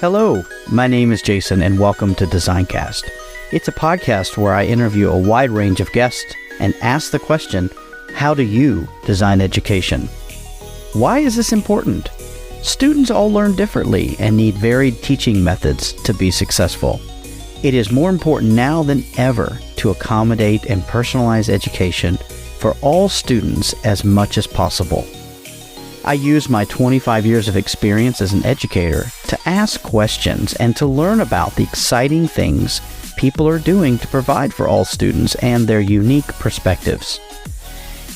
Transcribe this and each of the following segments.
Hello, my name is Jason and welcome to Designcast. It's a podcast where I interview a wide range of guests and ask the question, how do you design education? Why is this important? Students all learn differently and need varied teaching methods to be successful. It is more important now than ever to accommodate and personalize education for all students as much as possible. I use my 25 years of experience as an educator to ask questions and to learn about the exciting things people are doing to provide for all students and their unique perspectives.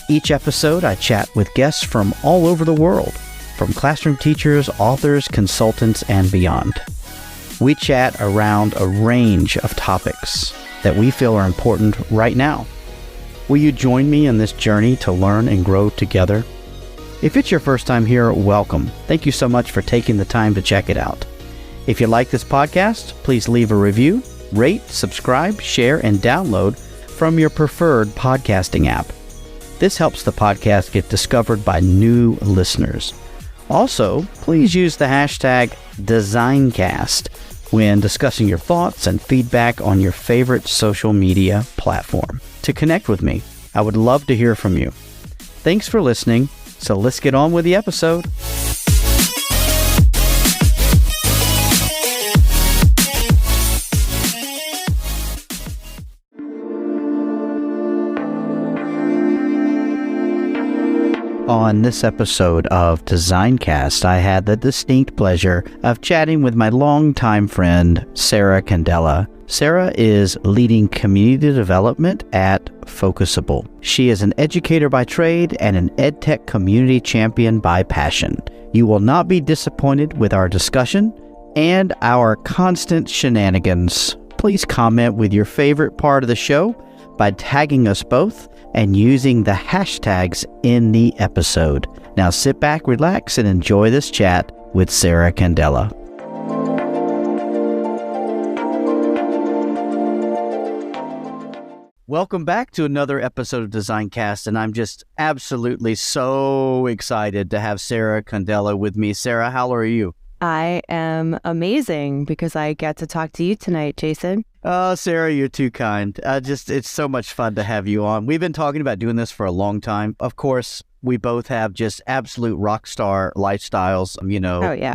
Each episode, I chat with guests from all over the world, from classroom teachers, authors, consultants, and beyond. We chat around a range of topics that we feel are important right now. Will you join me in this journey to learn and grow together? If it's your first time here, welcome. Thank you so much for taking the time to check it out. If you like this podcast, please leave a review, rate, subscribe, share, and download from your preferred podcasting app. This helps the podcast get discovered by new listeners. Also, please use the hashtag Designcast when discussing your thoughts and feedback on your favorite social media platform. To connect with me, I would love to hear from you. Thanks for listening. So let's get on with the episode. On this episode of Designcast, I had the distinct pleasure of chatting with my longtime friend, Sara Candela. Sara is leading community development at Focusable. She is an educator by trade and an EdTech community champion by passion. You will not be disappointed with our discussion and our constant shenanigans. Please comment with your favorite part of the show by tagging us both and using the hashtags in the episode. Now sit back, relax, and enjoy this chat with Sara Candela. Welcome back to another episode of Designcast, and I'm just absolutely so excited to have Sara Candela with me. Sara, how are you? I am amazing because I get to talk to you tonight, Jason. Oh, Sara, you're too kind. It's so much fun to have you on. We've been talking about doing this for a long time. Of course, we both have just absolute rock star lifestyles,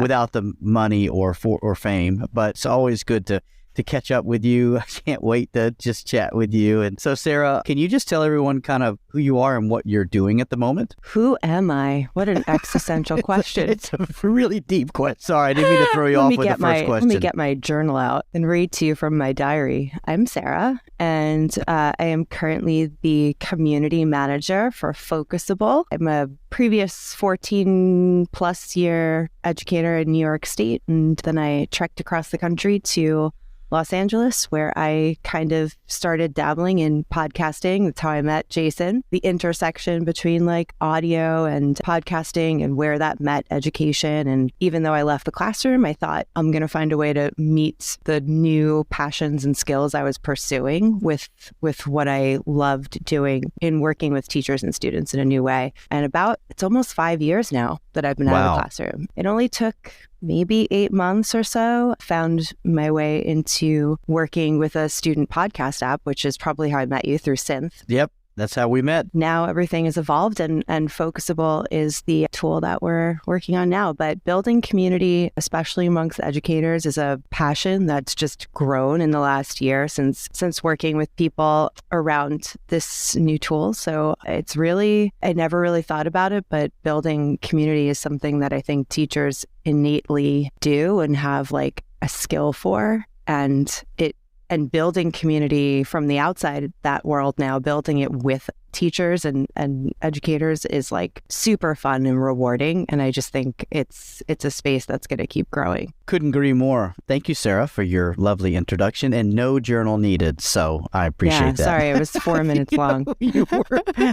without the money or fame, but it's always good to catch up with you. I can't wait to just chat with you. And so, Sara, can you just tell everyone kind of who you are and what you're doing at the moment? Who am I? What an existential question. It's a really deep question. Sorry, I didn't mean to throw you off with the first question. Let me get my journal out and read to you from my diary. I'm Sara, and I am currently the community manager for Focusable. I'm a previous 14 plus year educator in New York State, and then I trekked across the country to Los Angeles, where I kind of started dabbling in podcasting. That's how I met Jason. The intersection between like audio and podcasting and where that met education. And even though I left the classroom, I thought I'm going to find a way to meet the new passions and skills I was pursuing with what I loved doing in working with teachers and students in a new way. And it's almost 5 years now that I've been out of the classroom. It only took maybe 8 months or so, found my way into working with a student podcast app, which is probably how I met you, through Synth. Yep, that's how we met. Now everything has evolved and Focusable is the tool that we're working on now. But building community, especially amongst educators, is a passion that's just grown in the last year since working with people around this new tool. So it's really, I never really thought about it, but building community is something that I think teachers innately do and have like a skill for, and building community from the outside that world now, building it with teachers and educators is like super fun and rewarding. And I just think it's a space that's going to keep growing. Couldn't agree more. Thank you, Sara, for your lovely introduction, and no journal needed. So I appreciate that. Sorry, it was 4 minutes long.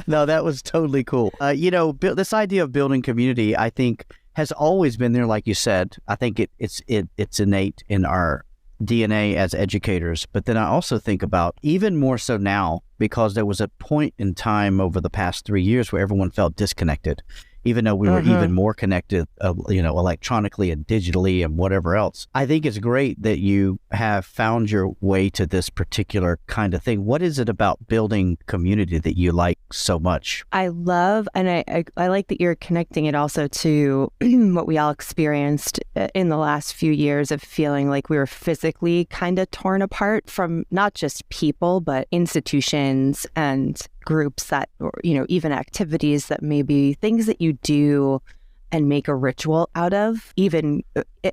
No, that was totally cool. This idea of building community, I think, has always been there. Like you said, I think it's innate in our DNA as educators. But then I also think about even more so now, because there was a point in time over the past 3 years where everyone felt disconnected. even though we were even more connected, electronically and digitally and whatever else. I think it's great that you have found your way to this particular kind of thing. What is it about building community that you like so much? I love, and I like that you're connecting it also to what we all experienced in the last few years of feeling like we were physically kind of torn apart from not just people, but institutions and groups that, or, even activities that maybe things that you do and make a ritual out of, even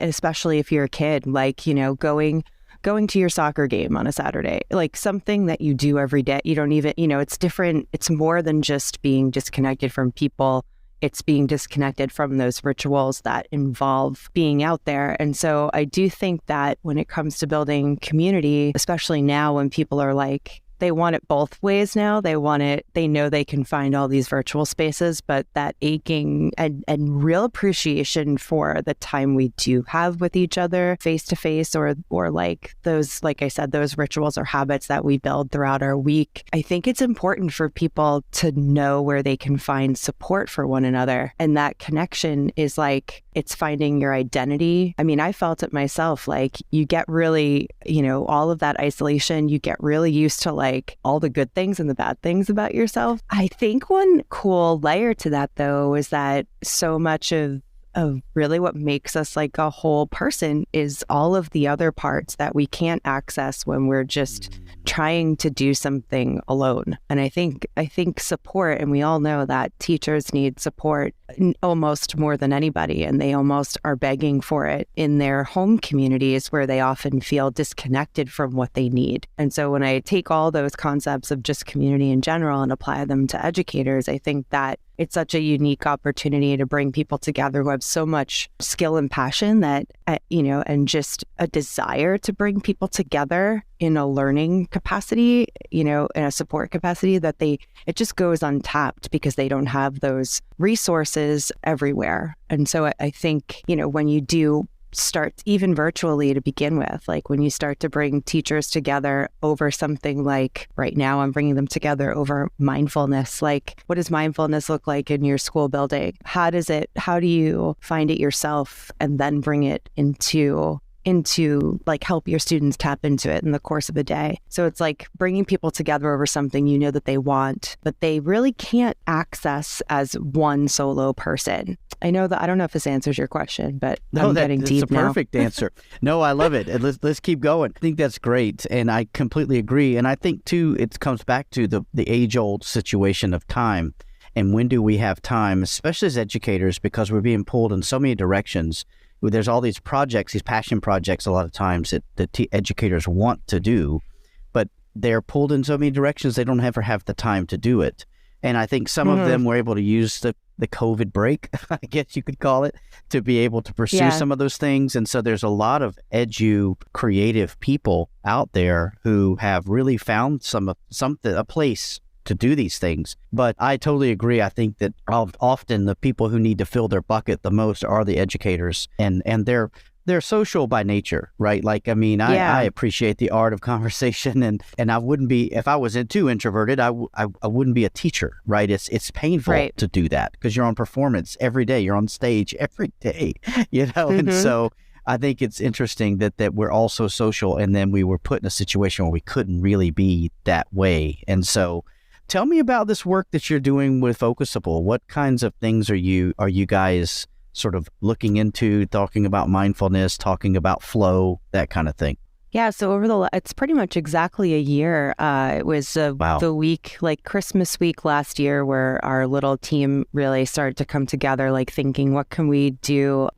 especially if you're a kid, like, going to your soccer game on a Saturday, like something that you do every day. You don't even, it's different. It's more than just being disconnected from people. It's being disconnected from those rituals that involve being out there. And so I do think that when it comes to building community, especially now when people are like, they want it both ways now. They know they can find all these virtual spaces, but that aching and real appreciation for the time we do have with each other face to face, or like those, like I said, those rituals or habits that we build throughout our week. I think it's important for people to know where they can find support for one another. And that connection is like, it's finding your identity. I mean, I felt it myself, like you get really, all of that isolation, you get really used to like all the good things and the bad things about yourself. I think one cool layer to that, though, is that so much of really what makes us like a whole person is all of the other parts that we can't access when we're just trying to do something alone. And I think support, and we all know that teachers need support almost more than anybody, and they almost are begging for it in their home communities where they often feel disconnected from what they need. And so when I take all those concepts of just community in general and apply them to educators, I think that it's such a unique opportunity to bring people together who have so much skill and passion that, and just a desire to bring people together in a learning capacity, in a support capacity, that it just goes untapped because they don't have those resources everywhere. And so I think, when you do start even virtually to begin with, like when you start to bring teachers together over something like right now, I'm bringing them together over mindfulness. Like, what does mindfulness look like in your school building? How do you find it yourself and then bring it into like help your students tap into it in the course of a day? So it's like bringing people together over something that they want, but they really can't access as one solo person. I know that, I don't know if this answers your question, but I'm getting deep now. It's a perfect answer. No, I love it. And let's keep going. I think that's great. And I completely agree. And I think too, it comes back to the age-old situation of time. And when do we have time, especially as educators, because we're being pulled in so many directions. There's all these projects, these passion projects a lot of times that the educators want to do, but they're pulled in so many directions they don't ever have the time to do it. And I think some of them were able to use the COVID break, I guess you could call it, to be able to pursue some of those things. And so there's a lot of creative people out there who have really found a place to do these things. But I totally agree. I think that often the people who need to fill their bucket the most are the educators, and they're social by nature, right? Like, I mean, I appreciate the art of conversation, and I wouldn't be, if I was too introverted, I wouldn't be a teacher, right? It's painful to do that because you're on performance every day. You're on stage every day, and so I think it's interesting that we're all so social, and then we were put in a situation where we couldn't really be that way. And so tell me about this work that you're doing with Focusable. What kinds of things are you guys sort of looking into, talking about mindfulness, talking about flow, that kind of thing? Yeah, so it's pretty much exactly a year. It was the week, like Christmas week last year, where our little team really started to come together, like thinking, what can we do?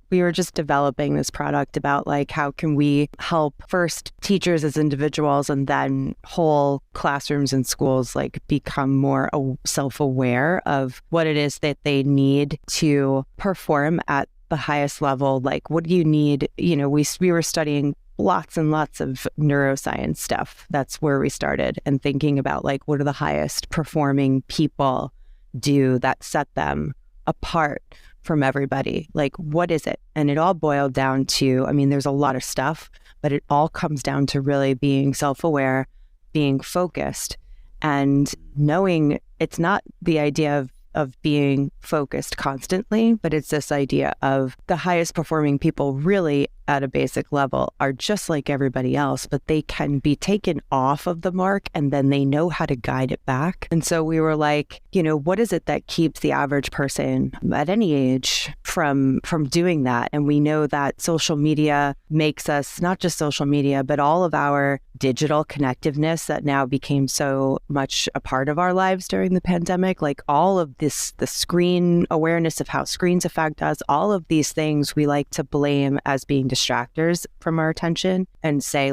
We were just developing this product about like, how can we help first teachers as individuals and then whole classrooms and schools like become more self-aware of what it is that they need to perform at the highest level. Like, what do you need? We were studying lots and lots of neuroscience stuff. That's where we started, and thinking about like, what are the highest performing people do that set them apart from everybody? Like, what is it? And it all boiled down to, I mean, there's a lot of stuff, but it all comes down to really being self-aware, being focused, and knowing it's not the idea of being focused constantly, but it's this idea of the highest performing people really at a basic level are just like everybody else, but they can be taken off of the mark and then they know how to guide it back. And so we were like, what is it that keeps the average person at any age from doing that? And we know that social media makes us, not just social media, but all of our digital connectiveness that now became so much a part of our lives during the pandemic, like all of this, the screen awareness of how screens affect us, all of these things we like to blame as being distractors from our attention and say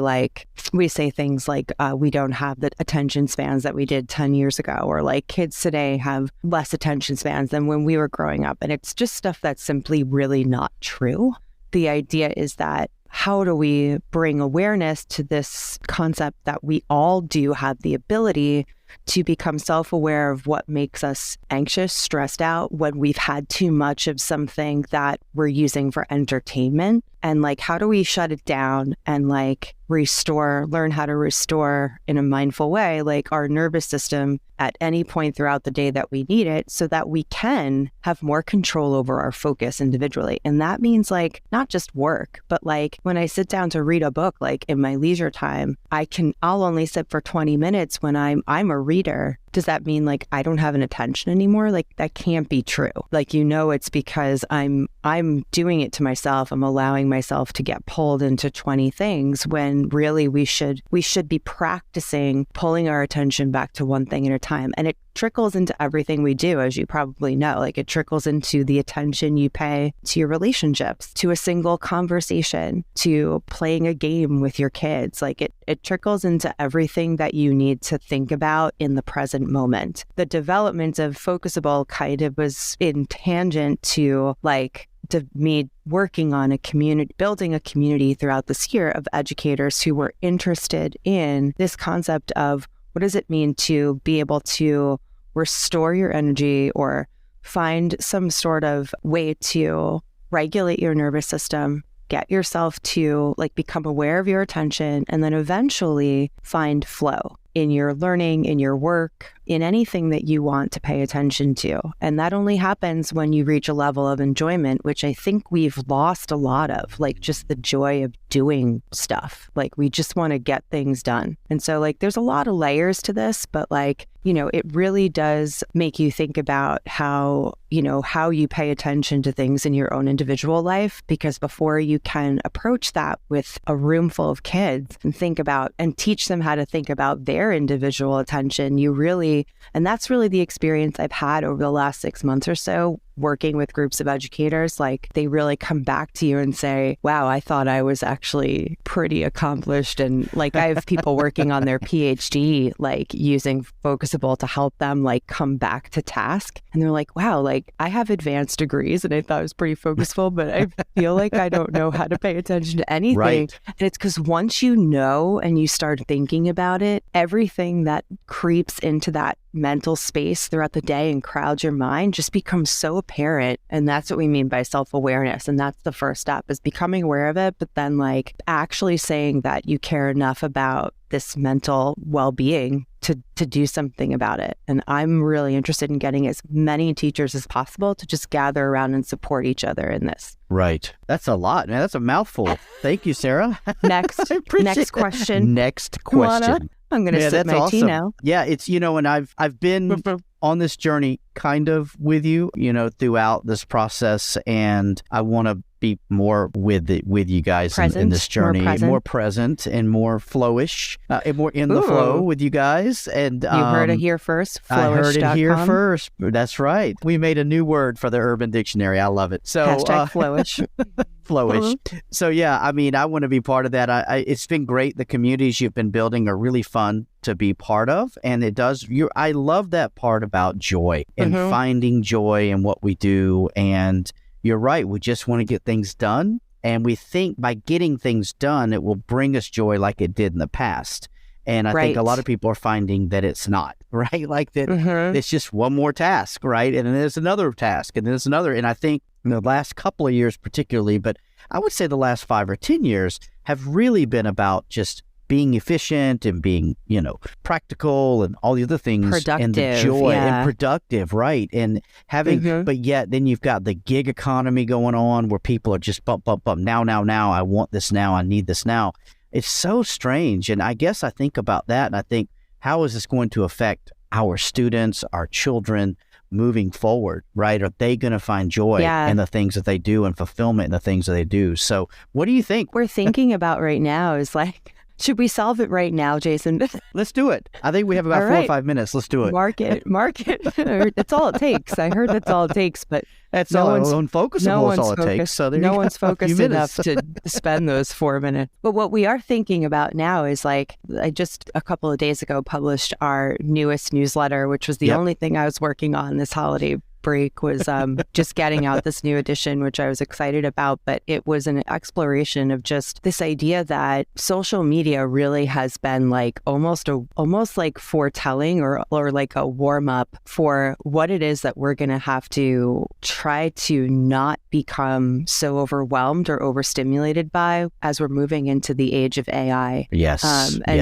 we say things like we don't have the attention spans that we did 10 years ago, or like kids today have less attention spans than when we were growing up. And it's just stuff that's simply really not true. The idea is that how do we bring awareness to this concept that we all do have the ability to become self-aware of what makes us anxious, stressed out when we've had too much of something that we're using for entertainment? And how do we shut it down and learn how to restore in a mindful way, our nervous system at any point throughout the day that we need it, so that we can have more control over our focus individually. And that means not just work, but when I sit down to read a book, in my leisure time, I'll only sit for 20 minutes when I'm a reader. Does that mean I don't have an attention anymore? That can't be true. It's because I'm doing it to myself. I'm allowing myself to get pulled into 20 things when really we should be practicing pulling our attention back to one thing at a time. And it trickles into everything we do, as you probably know. It trickles into the attention you pay to your relationships, to a single conversation, to playing a game with your kids. It trickles into everything that you need to think about in the present moment. The development of Focusable kind of was in tangent to me working on building a community throughout this year of educators who were interested in this concept of what does it mean to be able to restore your energy or find some sort of way to regulate your nervous system, get yourself to become aware of your attention, and then eventually find flow in your learning, in your work, in anything that you want to pay attention to. And that only happens when you reach a level of enjoyment, which I think we've lost a lot of, just the joy of doing stuff. We just want to get things done. And so there's a lot of layers to this, but it really does make you think about how you pay attention to things in your own individual life, because before you can approach that with a room full of kids and think about and teach them how to think about their individual attention, and that's really the experience I've had over the last 6 months or so working with groups of educators. They really come back to you and say, wow, I thought I was actually pretty accomplished. And I have people working on their PhD, using Focusable to help them come back to task. And they're like, wow, I have advanced degrees and I thought it was pretty focusable, but I feel I don't know how to pay attention to anything. Right. And it's because once you know and you start thinking about it, everything that creeps into that mental space throughout the day and crowds your mind just becomes so apparent. And that's what we mean by self-awareness. And that's the first step, is becoming aware of it, but then actually saying that you care enough about this mental well-being to do something about it. And I'm really interested in getting as many teachers as possible to just gather around and support each other in this. Right. That's a lot, man. That's a mouthful. Thank you, Sarah. Next question. Next question. I'm going to sip my tea now. Yeah, it's, and I've been on this journey kind of with you, throughout this process, and I want to be more with you guys in this journey, more present and more flowish, and more in the flow with you guys. And you heard it here first. I heard it here first. That's right. We made a new word for the Urban Dictionary. I love it. So #flowish. Flowish. So yeah, I want to be part of that. It's been great. The communities you've been building are really fun to be part of, and I love that part about joy and finding joy in what we do. And you're right, we just want to get things done, and we think by getting things done it will bring us joy like it did in the past. And I think a lot of people are finding that it's not, right? That it's just one more task, right? And then there's another task, and then there's another. And I think the last couple of years particularly, but I would say the last 5 or 10 years have really been about just being efficient and being, practical and all the other things. Productive, and the joy yeah. and productive, right? And having, but yet then you've got the gig economy going on where people are just bump, now, I want this now, I need this now. It's so strange. And I guess I think about that and I think, how is this going to affect our students, our children moving forward, right? Are they going to find joy in the things that they do and fulfillment in the things that they do? So what do you think? We're thinking about right now is like, should we solve it right now, Jason? Let's do it. I think we have about 4 or 5 minutes. Let's do it. Mark it. That's all it takes. I heard that's all it takes, but that's all. Focusable is all it takes. So no one's focused enough to spend those 4 minutes. But what we are thinking about now is like, I just a couple of days ago published our newest newsletter, which was the only thing I was working on this holiday break was just getting out this new edition, which I was excited about. But it was an exploration of just this idea that social media really has been like almost like foretelling or like a warm up for what it is that we're going to have to try to not become so overwhelmed or overstimulated by as we're moving into the age of AI. Yes.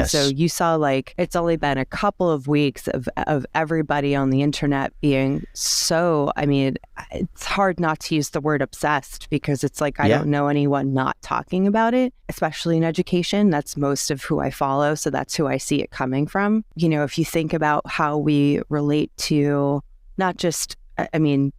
So you saw like it's only been a couple of weeks of everybody on the internet being so, I mean, it's hard not to use the word obsessed because it's like I don't know anyone not talking about it, especially in education. That's most of who I follow. So that's who I see it coming from. If you think about how we relate to not just,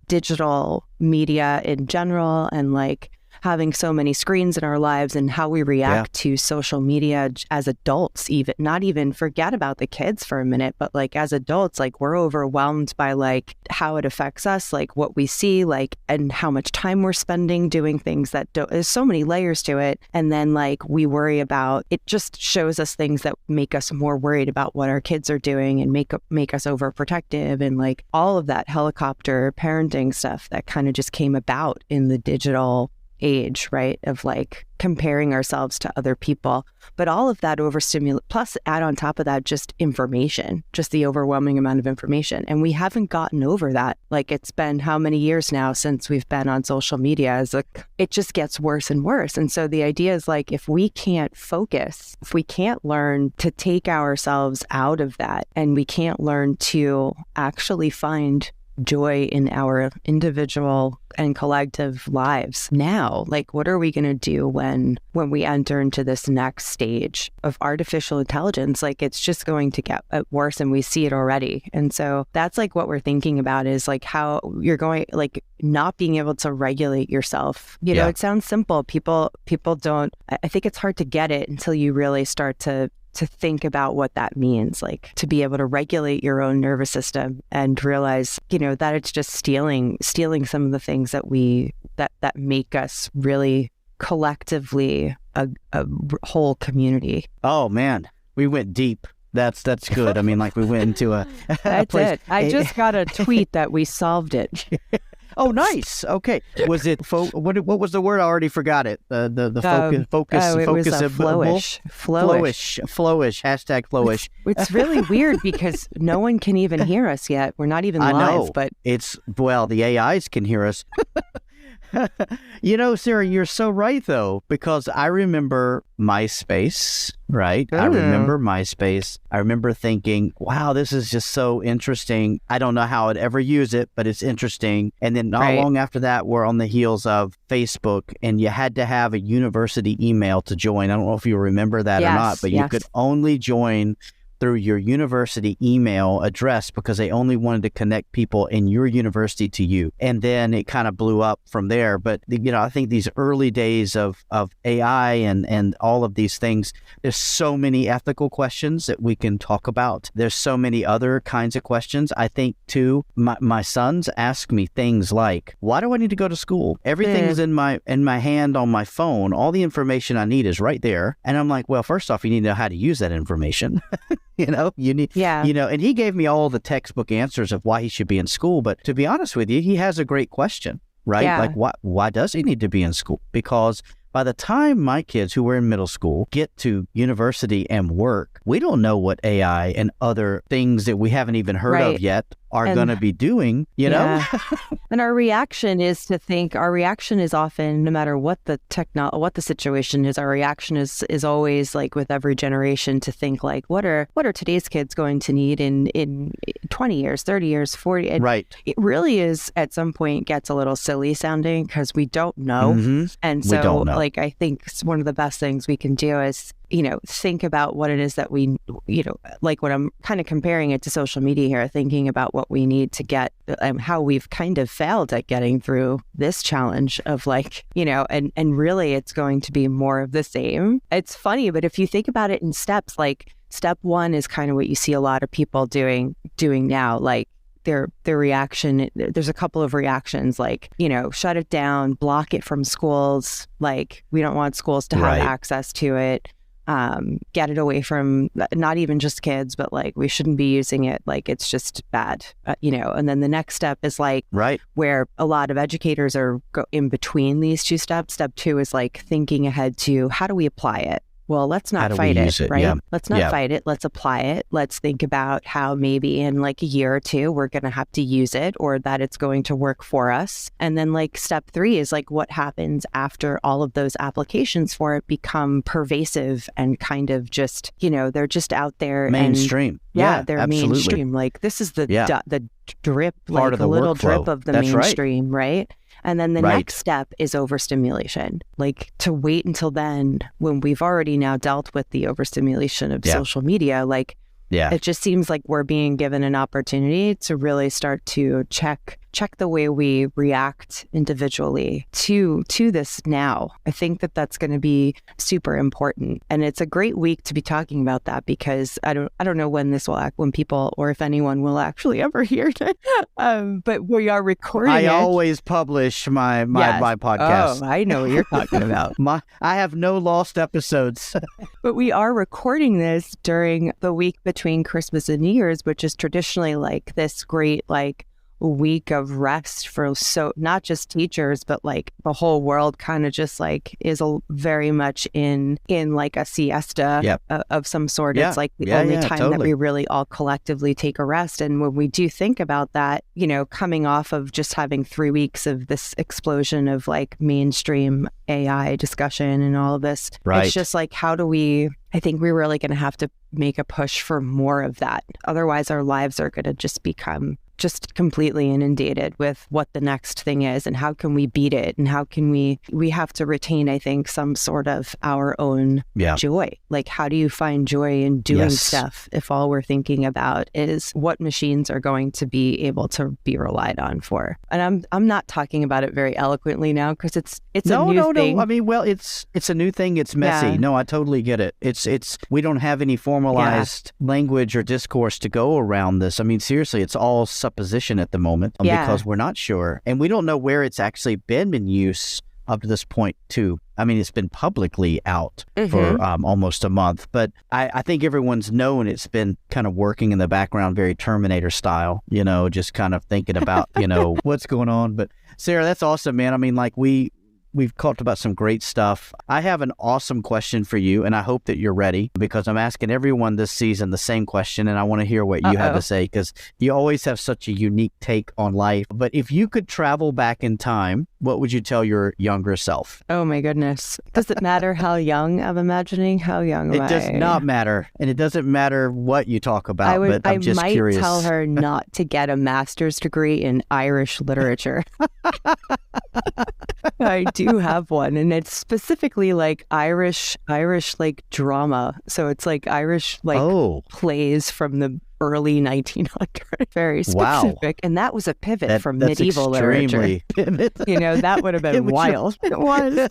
digital media in general and like having so many screens in our lives and how we react to social media as adults, even not even forget about the kids for a minute, but like as adults, like we're overwhelmed by like how it affects us, like what we see, like, and how much time we're spending doing things that there's so many layers to it. And then like we worry about, it just shows us things that make us more worried about what our kids are doing and make us overprotective and like all of that helicopter parenting stuff that kind of just came about in the digital age, right? Of like comparing ourselves to other people, but all of that overstimulate, plus add on top of that, just information, just the overwhelming amount of information. And we haven't gotten over that. Like it's been how many years now since we've been on social media? It's like, it just gets worse and worse. And so the idea is like, if we can't focus, if we can't learn to take ourselves out of that, and we can't learn to actually find joy in our individual and collective lives now, like what are we going to do when we enter into this next stage of artificial intelligence? Like it's just going to get worse, and we see it already. And so that's like what we're thinking about is like how you're going, like not being able to regulate yourself. It sounds simple. People don't, I think it's hard to get it until you really start to think about what that means, like to be able to regulate your own nervous system and realize, that it's just stealing some of the things that that make us really collectively a whole community. Oh man, we went deep. That's good. I mean, like we went into a place. It. I just got a tweet that we solved it. Oh, nice. Okay. Was it what was the word? I already forgot it. The focus. It was flowish. Flowish. Hashtag flowish. It's really weird because no one can even hear us yet. We're not even live. I know, but the AIs can hear us. Sarah, you're so right, though, because I remember MySpace, right? I remember MySpace. I remember thinking, wow, this is just so interesting. I don't know how I'd ever use it, but it's interesting. And then not long after that, we're on the heels of Facebook, and you had to have a university email to join. I don't know if you remember that or not, but you could only join through your university email address because they only wanted to connect people in your university to you. And then it kind of blew up from there. But, I think these early days of AI and all of these things, there's so many ethical questions that we can talk about. There's so many other kinds of questions. I think, too, my sons ask me things like, why do I need to go to school? Everything is in my hand on my phone. All the information I need is right there. And I'm like, well, first off, you need to know how to use that information. You need, and he gave me all the textbook answers of why he should be in school. But to be honest with you, he has a great question, right? Yeah. Like, why does he need to be in school? Because by the time my kids who were in middle school get to university and work, we don't know what AI and other things that we haven't even heard of yet are going to be doing, you know? And our reaction is often, no matter what the situation is, our reaction is always like with every generation to think like, what are today's kids going to need in 20 years, 30 years, 40? And right. It really is at some point gets a little silly sounding because we don't know. Mm-hmm. And so we don't know. like, I think one of the best things we can do is, think about what it is that we, like when I'm kind of comparing it to social media here, thinking about what we need to get, how we've kind of failed at getting through this challenge of like, and really it's going to be more of the same. It's funny, but if you think about it in steps, like step one is kind of what you see a lot of people doing now, like their reaction, there's a couple of reactions, like, shut it down, block it from schools, like we don't want schools to have access to it. Get it away from not even just kids, but like we shouldn't be using it, like it's just bad, and then the next step is like where a lot of educators are in between these two steps. Step two is like thinking ahead to how do we apply it? Well, let's not fight it, right? Yeah. Let's not fight it. Let's apply it. Let's think about how maybe in like a year or two, we're going to have to use it or that it's going to work for us. And then like step three is like what happens after all of those applications for it become pervasive and kind of just, they're just out there. Mainstream. And, they're absolutely. Mainstream. Like this is the drip, part like of the a little workflow. drip of the That's mainstream, right? And then the next step is overstimulation. Like to wait until then when we've already now dealt with the overstimulation of social media, like it just seems like we're being given an opportunity to really start to check the way we react individually to this now. I think that's going to be super important. And it's a great week to be talking about that because I don't know when this will when people or if anyone will actually ever hear it. But we are recording I always publish my podcast. Oh, I know what you're talking about. I have no lost episodes. But we are recording this during the week between Christmas and New Year's, which is traditionally like this great like week of rest for not just teachers but like the whole world kind of just like is very much in like a siesta of some sort. It's like the only time that we really all collectively take a rest. And when we do think about that, coming off of just having 3 weeks of this explosion of like mainstream AI discussion and all of this, it's just like I think we're really going to have to make a push for more of that. Otherwise our lives are going to just become just completely inundated with what the next thing is and how can we beat it and how can we have to retain, I think, some sort of our own joy. Like how do you find joy in doing stuff if all we're thinking about is what machines are going to be able to be relied on for? And I'm not talking about it very eloquently now because it's a new thing. No. I mean, well, it's a new thing. It's messy. Yeah. No, I totally get it. It's we don't have any formalized language or discourse to go around this. I mean, seriously, it's all supposition at the moment because we're not sure. And we don't know where it's actually been in use up to this point too. I mean, it's been publicly out for almost a month, but I think everyone's known it's been kind of working in the background, very Terminator style, just kind of thinking about, what's going on. But Sarah, that's awesome, man. I mean, like we've talked about some great stuff. I have an awesome question for you, and I hope that you're ready because I'm asking everyone this season the same question, and I want to hear what you have to say because you always have such a unique take on life. But if you could travel back in time, what would you tell your younger self? Oh my goodness. Does it matter how young I'm imagining? How young am I? It does not matter. And it doesn't matter what you talk about, but I'm just curious. I might tell her not to get a master's degree in Irish literature. I do have one, and it's specifically like Irish like drama. So it's like Irish like plays from the early 1900s. Very specific. And that was a pivot from medieval literature. Pivot. That would have been wild. It was.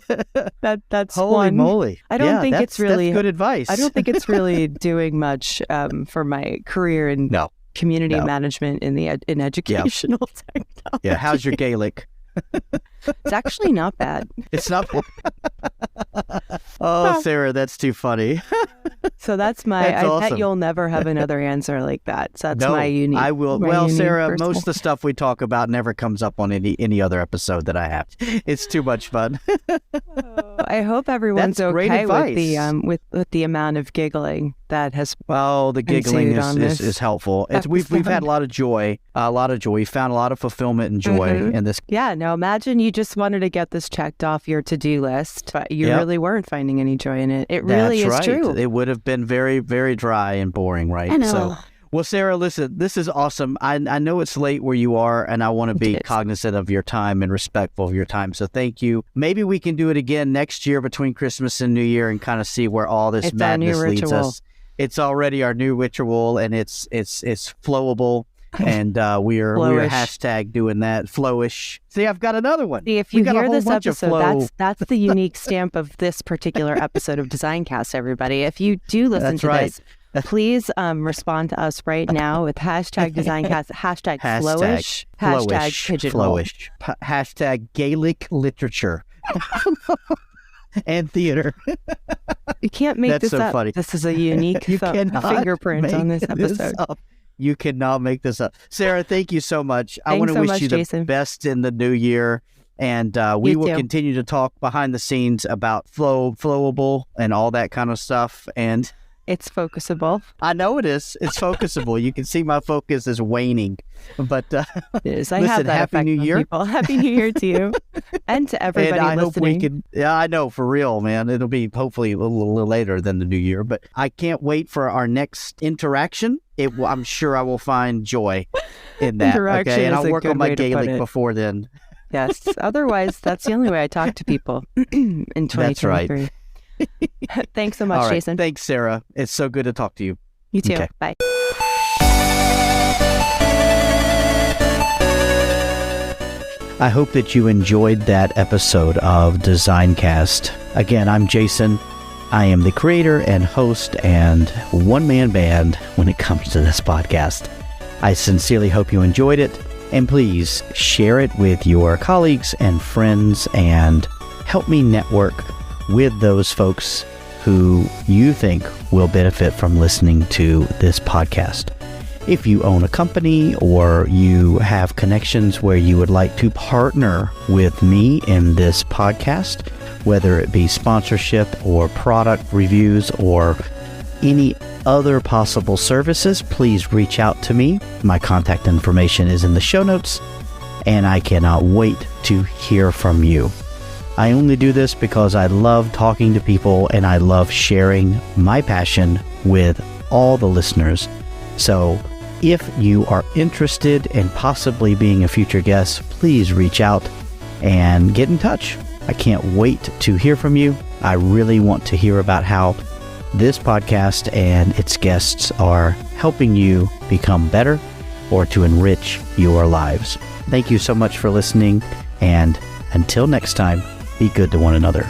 That's holy one. Moly. I don't think it's really that's good advice. I don't think it's really doing much for my career in community management in educational technology. Yeah. How's your Gaelic? It's actually not bad. It's not. Oh, Sarah, that's too funny. So that's my. That's I awesome. bet you'll never have another answer like that. So that's No, my unique. I will. my Well, unique Sarah, personal- most of the stuff we talk about never comes up on any other episode that I have. It's too much fun. I hope everyone's That's great okay with the advice. with the amount of giggling that has. Well, the giggling ensued on is this helpful. We've had episode. a lot of joy. We found a lot of fulfillment and joy Mhm. in this. Yeah. Now imagine you just wanted to get this checked off your to-do list, but you Yep. really weren't finding any joy in it. It really That's is right. true. It would have been very, very dry and boring, right? I know. So, well, Sarah, listen, this is awesome. I know it's late where you are, and I want to be is. cognizant of your time and respectful of your time. So thank you. Maybe we can do it again next year between Christmas and New Year and kind of see where all this It's our new madness leads ritual. us. It's already our new ritual, and it's flowable. And we're Flowish. hashtag doing that. Flowish. See, I've got another one. See, if We you got a hear whole this bunch of episode, flow. that's the unique stamp of this particular episode of DesignCast, everybody. If you do listen That's to right. this, please respond to us right now with hashtag DesignCast, hashtag flowish, hashtag pigeonhole. flowish, hashtag Gaelic literature and theater. You can't make That's this so up. funny. This is a unique You cannot fingerprint on make this episode. up. You cannot make this up. Sarah, thank you so much. I Thanks want to so wish much, you the Jason. best in the new year. And we You will too. continue to talk behind the scenes about flowable and all that kind of stuff. And It's Focusable. I know it is. It's focusable. You can see my focus is waning. But It is. I listen, have that Happy effect New on Year. people. Happy New Year to you and to everybody and I hope we listening. can. Yeah, I know, for real, man. It'll be hopefully a little later than the new year, but I can't wait for our next interaction. I'm sure I will find joy in that. Interaction Okay, and is I'll a work good on my way to put Gaelic it. before then. Yes. Otherwise, that's the only way I talk to people in 2023. That's right. Thanks so much, All right, Jason. thanks, Sarah. It's so good to talk to you. You too. Okay. Bye. I hope that you enjoyed that episode of DesignCast. Again, I'm Jason. I am the creator and host and one-man band when it comes to this podcast. I sincerely hope you enjoyed it, and please share it with your colleagues and friends and help me network with those folks who you think will benefit from listening to this podcast. If you own a company or you have connections where you would like to partner with me in this podcast, whether it be sponsorship or product reviews or any other possible services, please reach out to me. My contact information is in the show notes, and I cannot wait to hear from you. I only do this because I love talking to people and I love sharing my passion with all the listeners. So if you are interested in possibly being a future guest, please reach out and get in touch. I can't wait to hear from you. I really want to hear about how this podcast and its guests are helping you become better or to enrich your lives. Thank you so much for listening, and until next time, be good to one another.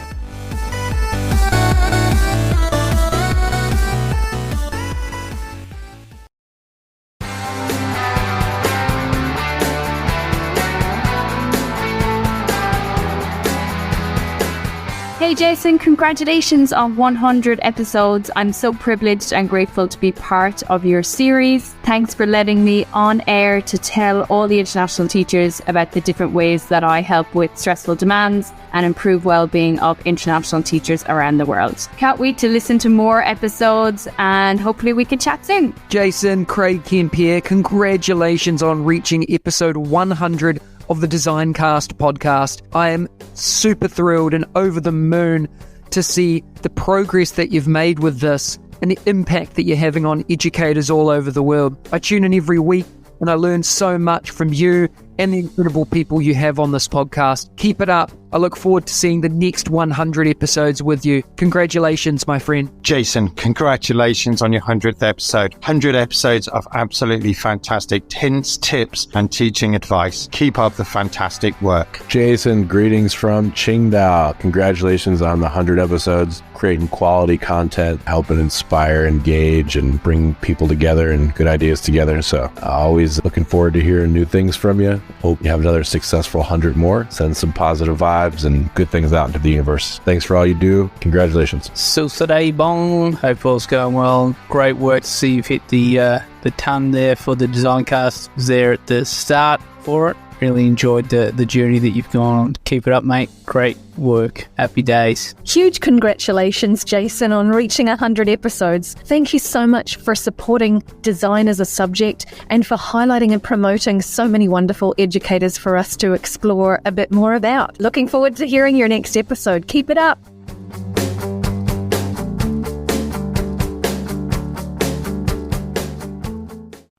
Hey Jason, congratulations on 100 episodes. I'm so privileged and grateful to be part of your series. Thanks for letting me on air to tell all the international teachers about the different ways that I help with stressful demands and improve well-being of international teachers around the world. Can't wait to listen to more episodes, and hopefully we can chat soon. Jason, Craig Kemp here. Congratulations on reaching episode 100 of the DesignCast podcast. I am super thrilled and over the moon to see the progress that you've made with this and the impact that you're having on educators all over the world. I tune in every week and I learn so much from you and the incredible people you have on this podcast. Keep it up. I look forward to seeing the next 100 episodes with you. Congratulations, my friend. Jason, congratulations on your 100th episode. 100 episodes of absolutely fantastic hints, tips, and teaching advice. Keep up the fantastic work. Jason, greetings from Qingdao. Congratulations on the 100 episodes, creating quality content, helping inspire, engage, and bring people together and good ideas together. So always looking forward to hearing new things from you. Hope you have another successful 100 more. Send some positive vibes and good things out into the universe. Thanks for all you do. Congratulations. Silsaday Bong. Hope all's going well. Great work to see you've hit the ton there for the design cast. Was there at the start for it. Really enjoyed the journey that you've gone on. Keep it up, mate. Great work. Happy days. Huge congratulations, Jason, on reaching 100 episodes. Thank you so much for supporting design as a subject and for highlighting and promoting so many wonderful educators for us to explore a bit more about. Looking forward to hearing your next episode. Keep it up.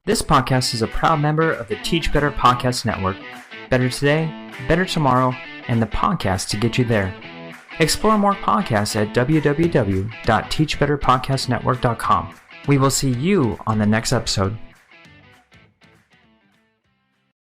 This podcast is a proud member of the Teach Better Podcast Network. Better today, better tomorrow, and the podcast to get you there. Explore more podcasts at www.teachbetterpodcastnetwork.com. We will see you on the next episode.